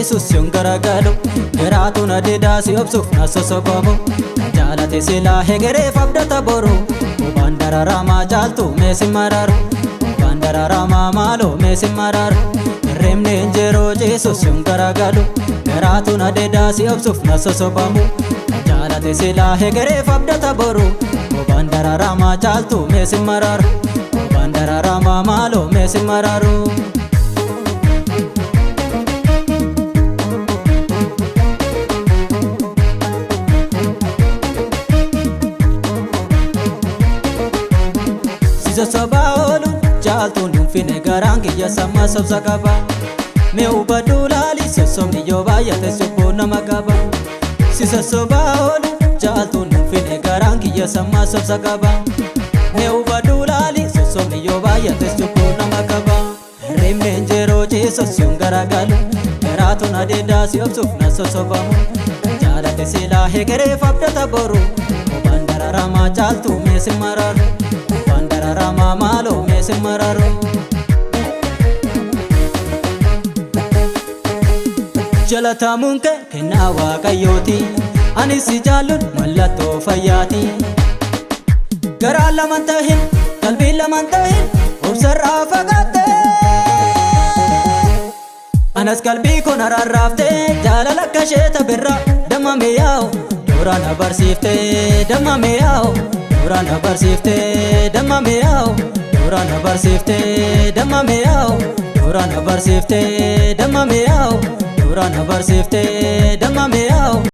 ciisus yoon garagalu garaatu na didaa si obsuuf na sosobamu jaalate silaa hegereef abdata boru ubaan dararamaa caaltu meesin mararu ubaan dararamaa maaloo meesin mararu irreemne injeroo ciisus yoon garagalu garaatu na didaa si obsuuf na sosobamu jaalate silaa hegereef abdata boru ubaan dararamaa caaltu meesin mararu ubaan dararamaa maaloo meesin mararu. Sisa sabaolu jaaltuun dhuunfine garaan kiyya sammaa sobsa qaba mee hubadhu laali sossobni yoo baay'ate subbuu nama qaba sisa sabaolu jaaltuun dhuunfine garaan kiyya sammaa sobsa qaba mee hubadhu laali sossobni yoo baay'ate subbuu nama qaba hirribni injeroo ciisus yoon garagalu garaatu na didaa si obsuuf na sosobamu jaalate silaa hegereef abdata boru ubaan dararamaa caaltu meesin mararu dararamaa maaloo meesin mararu. Jalatamuun kee kennaa waaqayyooti anis si jaalladhu mallattoo fayyaati garaan lamaan tahin qalbiin lamaan tahin obsarraa fagaatte anas qalbii koo na rarraafte jaalala akka isheeta birraa damma mi'aawu duraan na barsiifte damma mi'aawu duraan na barsiifte damma mi'aawu duraan na barsiifte damma mi'aawu duraan na barsiifte damma mi'aawu duraan na barsiifte damma mi'aawu.